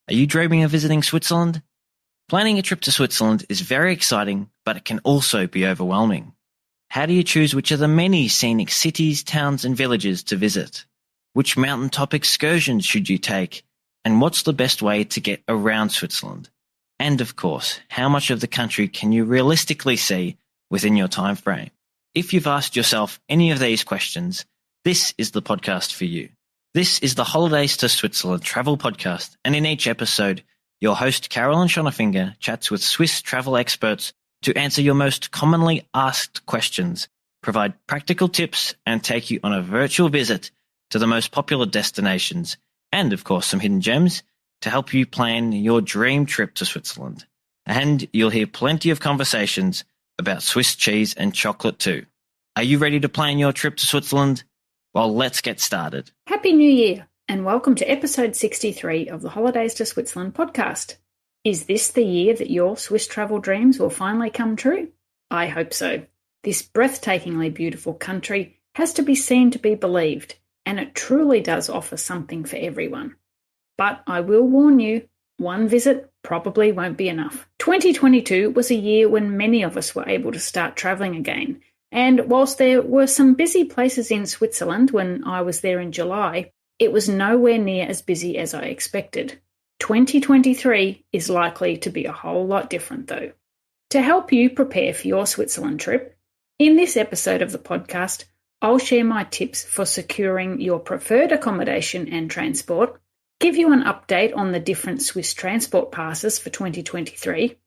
Are you dreaming of visiting Switzerland? Planning a trip to Switzerland is very exciting, but it can also be overwhelming. How do you choose which of the many scenic cities, towns, and villages to visit? Which mountaintop excursions should you take? And what's the best way to get around Switzerland? And of course, how much of the country can you realistically see within your time frame? If you've asked yourself any of these questions, this is the podcast for you. This is the Holidays to Switzerland travel podcast, and in each episode, your host Carolyn Schonefinger chats with Swiss travel experts to answer your most commonly asked questions, provide practical tips, and take you on a virtual visit to the most popular destinations, and of course some hidden gems to help you plan your dream trip to Switzerland. And you'll hear plenty of conversations about Swiss cheese and chocolate too. Are you ready to plan your trip to Switzerland? Well, let's get started. Happy New Year, and welcome to episode 63 of the Holidays to Switzerland podcast. Is this the year that your Swiss travel dreams will finally come true? I hope so. This breathtakingly beautiful country has to be seen to be believed, and it truly does offer something for everyone. But I will warn you, one visit probably won't be enough. 2022 was a year when many of us were able to start travelling again. And whilst there were some busy places in Switzerland when I was there in July, it was nowhere near as busy as I expected. 2023 is likely to be a whole lot different though. To help you prepare for your Switzerland trip, in this episode of the podcast, I'll share my tips for securing your preferred accommodation and transport, give you an update on the different Swiss transport passes for 2023,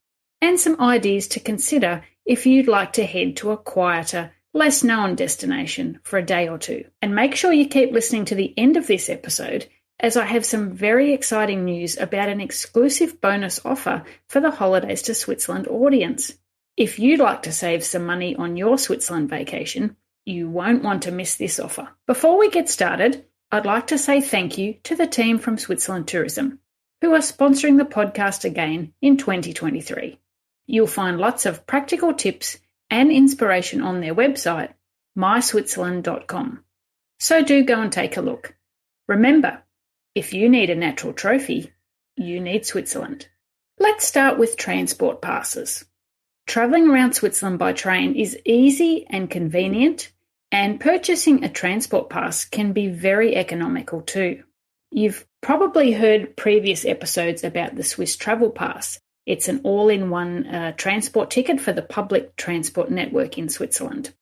and some ideas to consider if you'd like to head to a quieter, less known destination for a day or two. And make sure you keep listening to the end of this episode, as I have some very exciting news about an exclusive bonus offer for the Holidays to Switzerland audience. If you'd like to save some money on your Switzerland vacation, you won't want to miss this offer. Before we get started, I'd like to say thank you to the team from Switzerland Tourism, who are sponsoring the podcast again in 2023. You'll find lots of practical tips and inspiration on their website, myswitzerland.com. So do go and take a look. Remember, if you need a natural trophy, you need Switzerland. Let's start with transport passes. Travelling around Switzerland by train is easy and convenient, and purchasing a transport pass can be very economical too. You've probably heard previous episodes about the Swiss Travel Pass. It's an all-in-one transport ticket for the public transport network in Switzerland.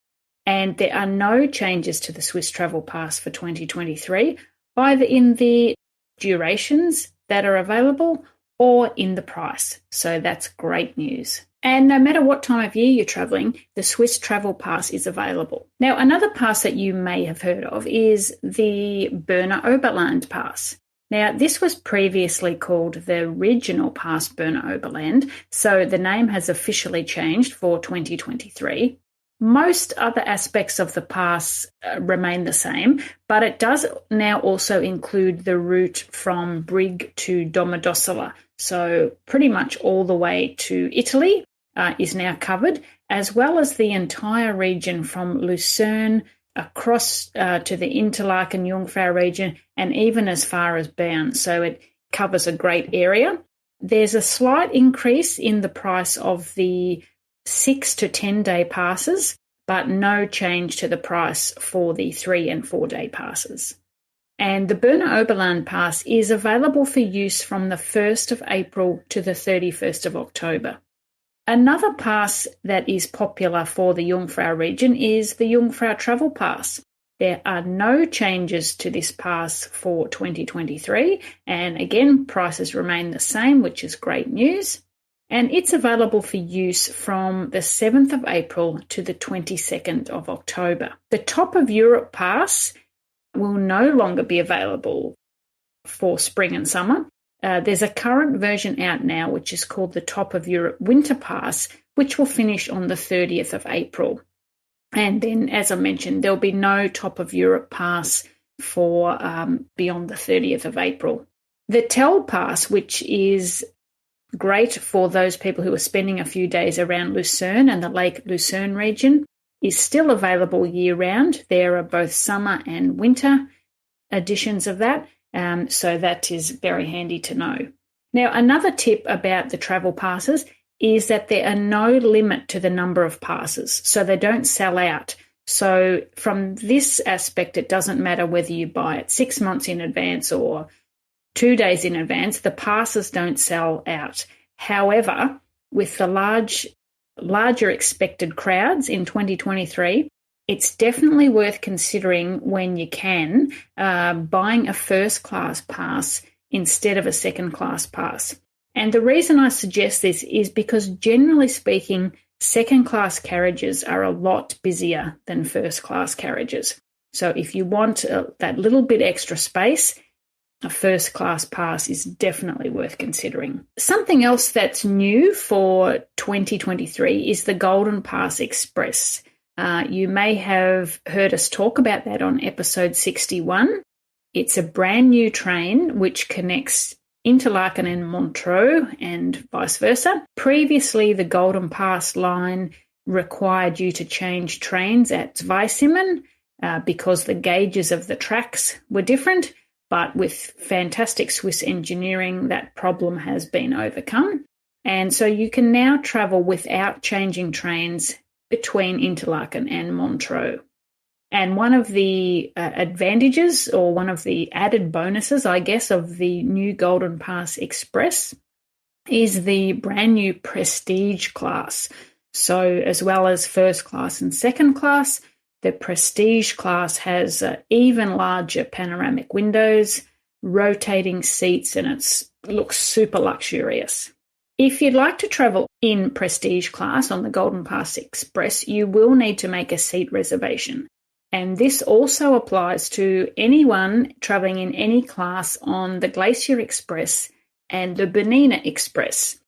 And there are no changes to the Swiss Travel Pass for 2023, either in the durations that are available or in the price. So that's great news. And no matter what time of year you're travelling, the Swiss Travel Pass is available. Now, another pass that you may have heard of is the Berner Oberland Pass. Now, this was previously called the Regional Pass Berner Oberland, so the name has officially changed for 2023. Most other aspects of the pass remain the same, but it does now also include the route from Brig to Domodossola, so pretty much all the way to Italy is now covered, as well as the entire region from Lucerne across to the Interlaken Jungfrau region and even as far as Bern. So it covers a great area. There's a slight increase in the price of the 6 to 10 day passes, but no change to the price for the 3 and 4 day passes. And the Berner Oberland Pass is available for use from the 1st of April to the 31st of October. Another pass that is popular for the Jungfrau region is the Jungfrau Travel Pass. There are no changes to this pass for 2023, and again, prices remain the same, which is great news. And it's available for use from the 7th of April to the 22nd of October. The Top of Europe Pass will no longer be available for spring and summer. There's a current version out now which is called the Top of Europe Winter Pass, which will finish on the 30th of April. And then, as I mentioned, there'll be no Top of Europe Pass for beyond the 30th of April. The TEL Pass, which is great for those people who are spending a few days around Lucerne and the Lake Lucerne region, is still available year-round. There are both summer and winter editions of that. So that is very handy to know. Now, another tip about the travel passes is that there are no limit to the number of passes, so they don't sell out. So from this aspect, it doesn't matter whether you buy it 6 months in advance or 2 days in advance, the passes don't sell out. However, with the larger expected crowds in 2023, it's definitely worth considering when you can buying a first class pass instead of a second class pass. And the reason I suggest this is because generally speaking, second class carriages are a lot busier than first class carriages. So if you want that little bit extra space, a first class pass is definitely worth considering. Something else that's new for 2023 is the GoldenPass Express. You may have heard us talk about that on episode 61. It's a brand new train which connects Interlaken and Montreux and vice versa. Previously, the GoldenPass line required you to change trains at Zweisimmen because the gauges of the tracks were different. But with fantastic Swiss engineering, that problem has been overcome. And so you can now travel without changing trains between Interlaken and Montreux. And one of the advantages, or one of the added bonuses, I guess, of the new GoldenPass Express is the brand new Prestige class. So as well as first class and second class, the Prestige class has even larger panoramic windows, rotating seats, and it looks super luxurious. If you'd like to travel in Prestige class on the GoldenPass Express, you will need to make a seat reservation. And this also applies to anyone travelling in any class on the Glacier Express and the Bernina Express.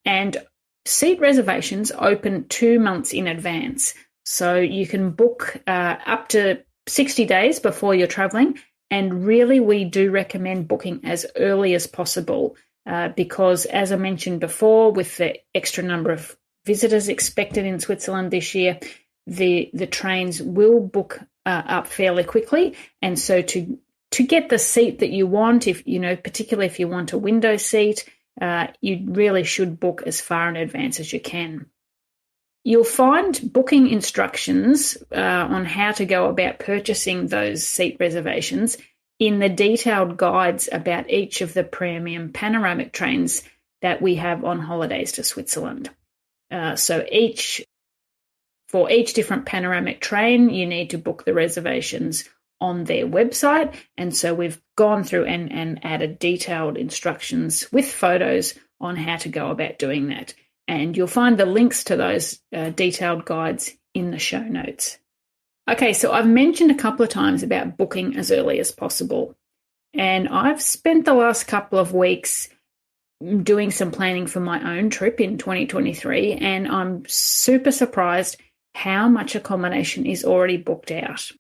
And seat reservations open 2 months in advance. So you can book up to 60 days before you're travelling. And really, we do recommend booking as early as possible because, as I mentioned before, with the extra number of visitors expected in Switzerland this year, the trains will book up fairly quickly. And so to get the seat that you want, particularly if you want a window seat, you really should book as far in advance as you can. You'll find booking instructions on how to go about purchasing those seat reservations in the detailed guides about each of the premium panoramic trains that we have on Holidays to Switzerland. For each different panoramic train, you need to book the reservations on their website. And so we've gone through and added detailed instructions with photos on how to go about doing that. And you'll find the links to those detailed guides in the show notes. Okay, so I've mentioned a couple of times about booking as early as possible. And I've spent the last couple of weeks doing some planning for my own trip in 2023, and I'm super surprised how much accommodation is already booked out.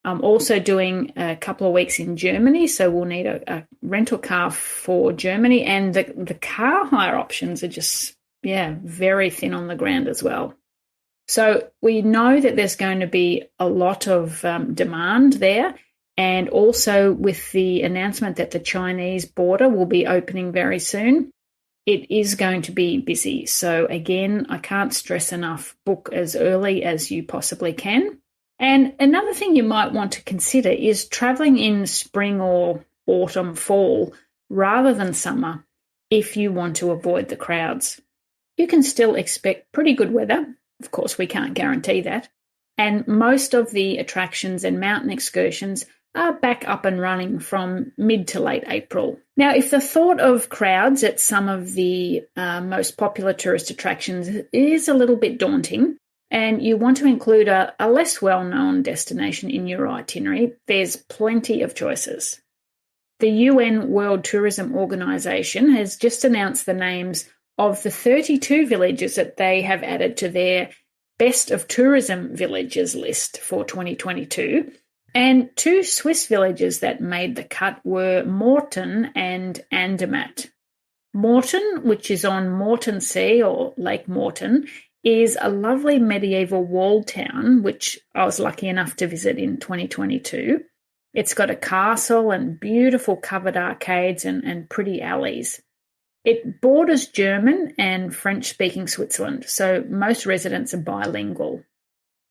I'm also doing a couple of weeks in Germany, so we'll need a rental car for Germany, and the car hire options are just very thin on the ground as well. So we know that there's going to be a lot of demand there, and also with the announcement that the Chinese border will be opening very soon, it is going to be busy. So again, I can't stress enough, book as early as you possibly can. And another thing you might want to consider is travelling in spring or autumn, fall, rather than summer, if you want to avoid the crowds. You can still expect pretty good weather. Of course, we can't guarantee that. And most of the attractions and mountain excursions are back up and running from mid to late April. Now, if the thought of crowds at some of the most popular tourist attractions is a little bit daunting, and you want to include a less well-known destination in your itinerary, there's plenty of choices. The UN World Tourism Organization has just announced the names of the 32 villages that they have added to their Best of Tourism Villages list for 2022. And 2 Swiss villages that made the cut were Morten and Andermatt. Morten, which is on Mortensee or Lake Morten, is a lovely medieval walled town, which I was lucky enough to visit in 2022. It's got a castle and beautiful covered arcades and pretty alleys. It borders German and French-speaking Switzerland, so most residents are bilingual.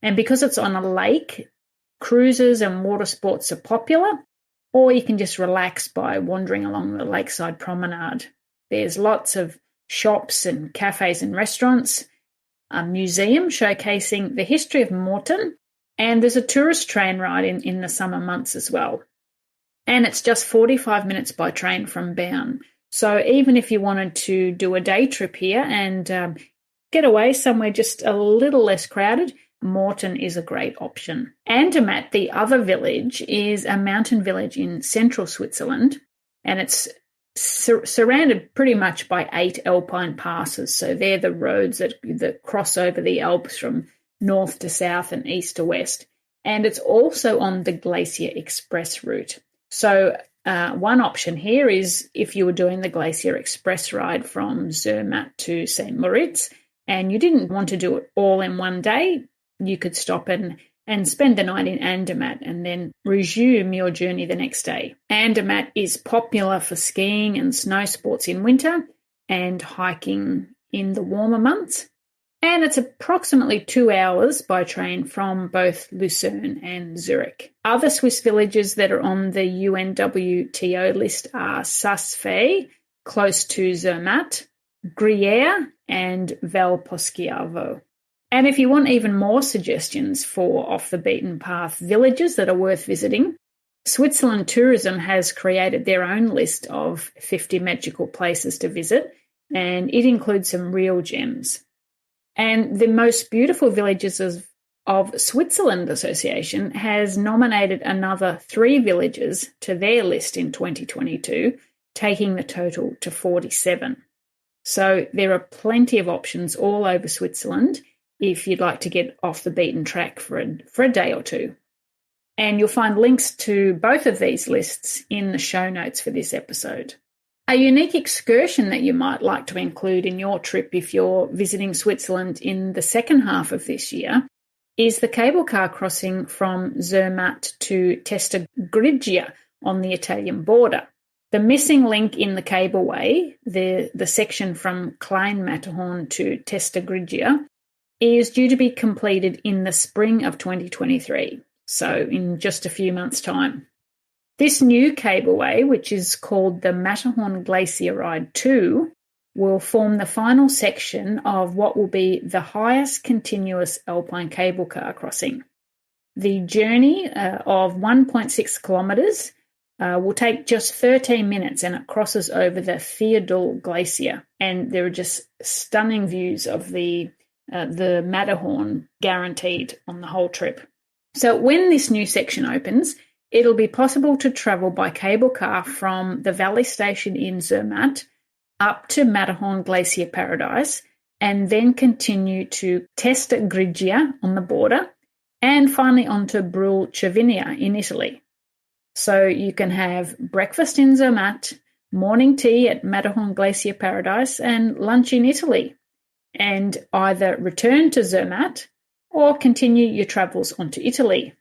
And because it's on a lake, cruises and water sports are popular, or you can just relax by wandering along the lakeside promenade. There's lots of shops and cafes and restaurants, a museum showcasing the history of Morton, and there's a tourist train ride in the summer months as well. And it's just 45 minutes by train from Bern. So even if you wanted to do a day trip here and get away somewhere just a little less crowded, Morton is a great option. Andermatt, the other village, is a mountain village in central Switzerland, and it's surrounded pretty much by 8 alpine passes. So they're the roads that cross over the Alps from north to south and east to west. And it's also on the Glacier Express route. So one option here is if you were doing the Glacier Express ride from Zermatt to St. Moritz and you didn't want to do it all in one day, you could stop and spend the night in Andermatt and then resume your journey the next day. Andermatt is popular for skiing and snow sports in winter and hiking in the warmer months. And it's approximately 2 hours by train from both Lucerne and Zurich. Other Swiss villages that are on the UNWTO list are Saas-Fee, close to Zermatt, Gruyère, and Valposchiavo. And if you want even more suggestions for off-the-beaten-path villages that are worth visiting, Switzerland Tourism has created their own list of 50 magical places to visit, and it includes some real gems. And the Most Beautiful Villages of Switzerland Association has nominated another 3 villages to their list in 2022, taking the total to 47. So there are plenty of options all over Switzerland if you'd like to get off the beaten track for a day or two. And you'll find links to both of these lists in the show notes for this episode. A unique excursion that you might like to include in your trip if you're visiting Switzerland in the second half of this year is the cable car crossing from Zermatt to Testa Grigia on the Italian border. The missing link in the cableway, the section from Klein Matterhorn to Testa Grigia, is due to be completed in the spring of 2023, so in just a few months' time. This new cableway, which is called the Matterhorn Glacier Ride 2, will form the final section of what will be the highest continuous alpine cable car crossing. The journey of 1.6 kilometres will take just 13 minutes, and it crosses over the Theodul Glacier. And there are just stunning views of the Matterhorn guaranteed on the whole trip. So when this new section opens, it'll be possible to travel by cable car from the valley station in Zermatt up to Matterhorn Glacier Paradise and then continue to Testa Grigia on the border and finally onto Brul Cervinia in Italy. So you can have breakfast in Zermatt, morning tea at Matterhorn Glacier Paradise and lunch in Italy, and either return to Zermatt or continue your travels onto Italy.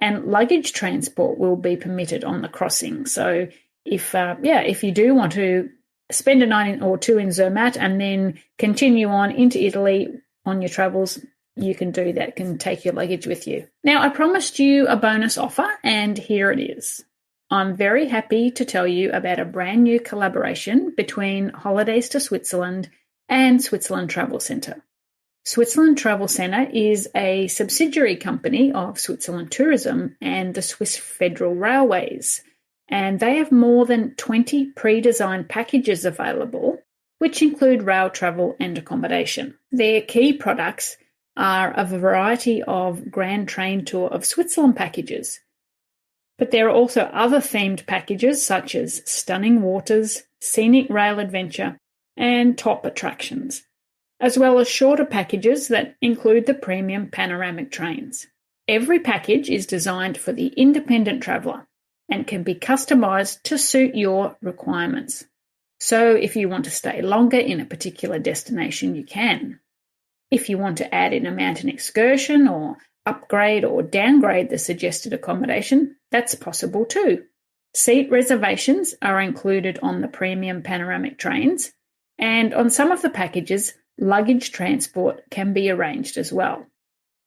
And luggage transport will be permitted on the crossing. So if you do want to spend a night or two in Zermatt and then continue on into Italy on your travels, you can do that, can take your luggage with you. Now, I promised you a bonus offer, and here it is. I'm very happy to tell you about a brand new collaboration between Holidays to Switzerland and Switzerland Travel Centre. Switzerland Travel Centre is a subsidiary company of Switzerland Tourism and the Swiss Federal Railways, and they have more than 20 pre-designed packages available, which include rail travel and accommodation. Their key products are a variety of Grand Train Tour of Switzerland packages, but there are also other themed packages such as Stunning Waters, Scenic Rail Adventure, and Top Attractions, as well as shorter packages that include the premium panoramic trains. Every package is designed for the independent traveller and can be customised to suit your requirements. So if you want to stay longer in a particular destination, you can. If you want to add in a mountain excursion or upgrade or downgrade the suggested accommodation, that's possible too. Seat reservations are included on the premium panoramic trains, And on some of the packages, luggage transport can be arranged as well.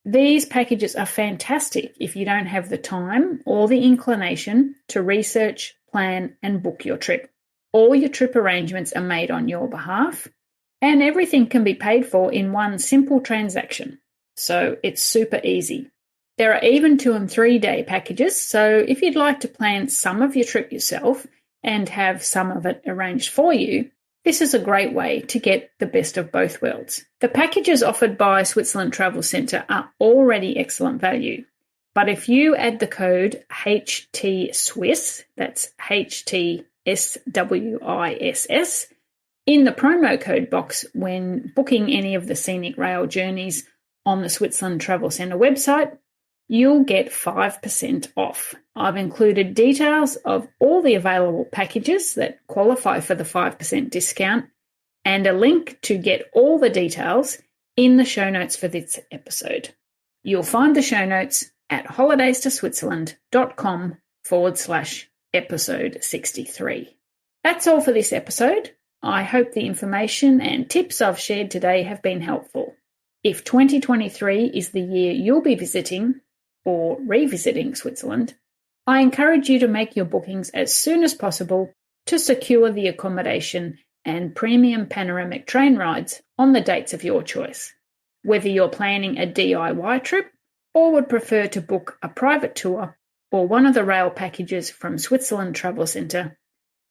These packages are fantastic if you don't have the time or the inclination to research, plan, and book your trip. All your trip arrangements are made on your behalf, and everything can be paid for in one simple transaction. So it's super easy. There are even 2 and 3 day packages, so if you'd like to plan some of your trip yourself and have some of it arranged for you, this is a great way to get the best of both worlds. The packages offered by Switzerland Travel Centre are already excellent value, but if you add the code HTSWISS, that's HTSWISS, in the promo code box when booking any of the scenic rail journeys on the Switzerland Travel Centre website, you'll get 5% off. I've included details of all the available packages that qualify for the 5% discount and a link to get all the details in the show notes for this episode. You'll find the show notes at holidaystoswitzerland.com/episode 63. That's all for this episode. I hope the information and tips I've shared today have been helpful. If 2023 is the year you'll be visiting or revisiting Switzerland, I encourage you to make your bookings as soon as possible to secure the accommodation and premium panoramic train rides on the dates of your choice. Whether you're planning a DIY trip or would prefer to book a private tour or one of the rail packages from Switzerland Travel Centre,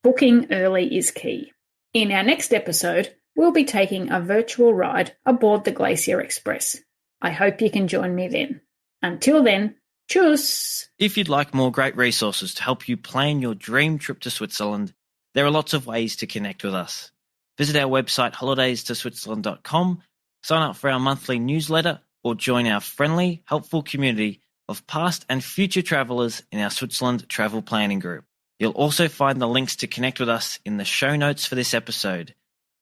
booking early is key. In our next episode, we'll be taking a virtual ride aboard the Glacier Express. I hope you can join me then. Until then, tschüss! If you'd like more great resources to help you plan your dream trip to Switzerland, there are lots of ways to connect with us. Visit our website holidaystoswitzerland.com, sign up for our monthly newsletter, or join our friendly, helpful community of past and future travellers in our Switzerland travel planning group. You'll also find the links to connect with us in the show notes for this episode.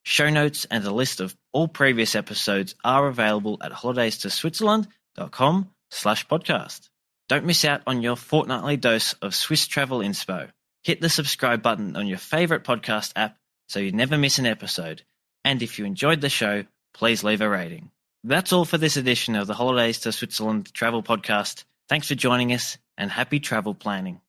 Show notes and a list of all previous episodes are available at holidaystoswitzerland.com/podcast. Don't miss out on your fortnightly dose of Swiss travel inspo. Hit the subscribe button on your favourite podcast app so you never miss an episode. And if you enjoyed the show, please leave a rating. That's all for this edition of the Holidays to Switzerland Travel Podcast. Thanks for joining us and happy travel planning.